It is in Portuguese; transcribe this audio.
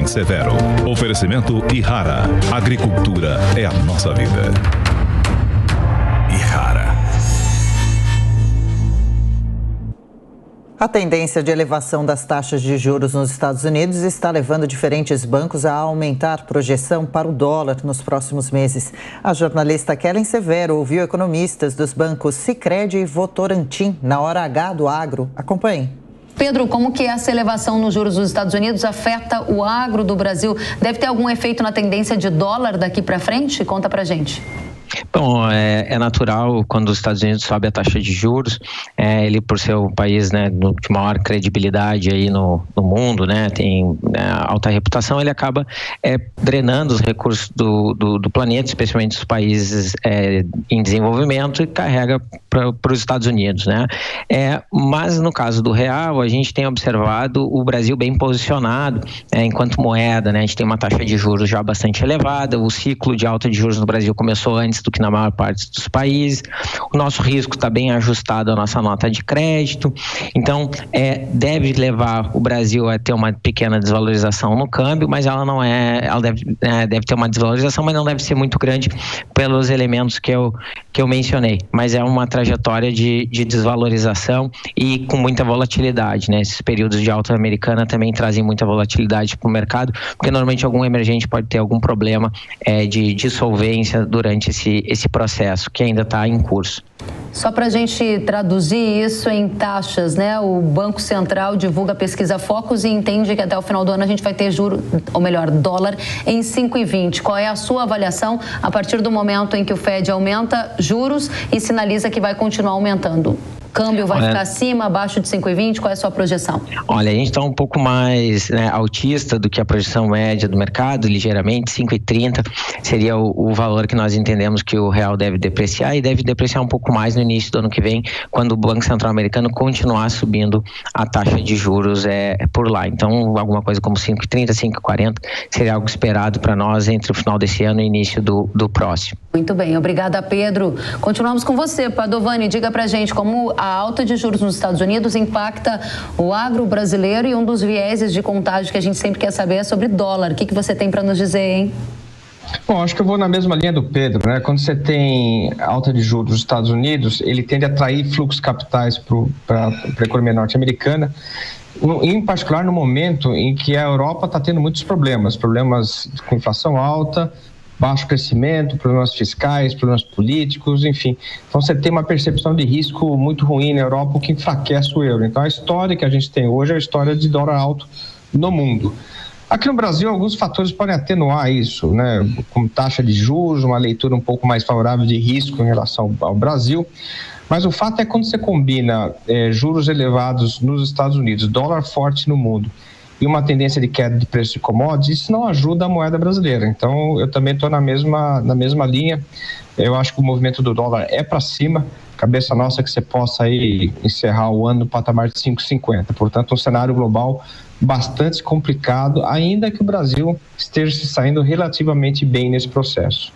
Kellen Severo. Oferecimento Ihara. Agricultura é a nossa vida. Ihara. A tendência de elevação das taxas de juros nos Estados Unidos está levando diferentes bancos a aumentar projeção para o dólar nos próximos meses. A jornalista Kellen Severo ouviu economistas dos bancos Sicredi e Votorantim na hora H do agro. Acompanhe. Pedro, como que essa elevação nos juros dos Estados Unidos afeta o agro do Brasil? Deve ter algum efeito na tendência de dólar daqui para frente? Conta pra gente. Bom, é natural quando os Estados Unidos sobe a taxa de juros, ele por ser o país, né, de maior credibilidade aí no mundo, né, tem alta reputação, ele acaba drenando os recursos do planeta, especialmente os países em desenvolvimento, e carrega para os Estados Unidos, né. Mas no caso do real, a gente tem observado o Brasil bem posicionado enquanto moeda, né, a gente tem uma taxa de juros já bastante elevada, o ciclo de alta de juros no Brasil começou antes do que na maior parte dos países, o nosso risco está bem ajustado à nossa nota de crédito, então deve levar o Brasil a ter uma pequena desvalorização no câmbio, mas ela não ela deve ter uma desvalorização, mas não deve ser muito grande pelos elementos que eu mencionei, mas é uma trajetória de desvalorização e com muita volatilidade, né? Esses períodos de alta americana também trazem muita volatilidade para o mercado, porque normalmente algum emergente pode ter algum problema de dissolvência durante esse processo que ainda está em curso. Só para a gente traduzir isso em taxas, né? O Banco Central divulga a pesquisa Focus e entende que até o final do ano a gente vai ter dólar em 5,20. Qual é a sua avaliação a partir do momento em que o Fed aumenta juros e sinaliza que vai continuar aumentando? Câmbio vai ficar acima, abaixo de 5,20? Qual é a sua projeção? Olha, a gente está um pouco mais altista do que a projeção média do mercado, ligeiramente, 5,30 seria o valor que nós entendemos que o real deve depreciar, e deve depreciar um pouco mais no início do ano que vem, quando o Banco Central Americano continuar subindo a taxa de juros por lá. Então, alguma coisa como 5,30, 5,40 seria algo esperado para nós entre o final desse ano e o início do próximo. Muito bem, obrigada, Pedro. Continuamos com você, Padovani, diga pra gente como a alta de juros nos Estados Unidos impacta o agro brasileiro, e um dos vieses de contágio que a gente sempre quer saber é sobre dólar. O que você tem para nos dizer, hein? Bom, acho que eu vou na mesma linha do Pedro, né? Quando você tem alta de juros nos Estados Unidos, ele tende a atrair fluxos capitais para a economia norte-americana, em particular no momento em que a Europa está tendo muitos problemas com inflação alta, baixo crescimento, problemas fiscais, problemas políticos, enfim. Então você tem uma percepção de risco muito ruim na Europa, o que enfraquece o euro. Então a história que a gente tem hoje é a história de dólar alto no mundo. Aqui no Brasil, alguns fatores podem atenuar isso, né? Como taxa de juros, uma leitura um pouco mais favorável de risco em relação ao Brasil. Mas o fato é quando você combina juros elevados nos Estados Unidos, dólar forte no mundo, e uma tendência de queda de preço de commodities, isso não ajuda a moeda brasileira. Então, eu também estou na mesma linha. Eu acho que o movimento do dólar é para cima. Cabeça nossa que você possa aí encerrar o ano no patamar de 5,50. Portanto, um cenário global bastante complicado, ainda que o Brasil esteja se saindo relativamente bem nesse processo.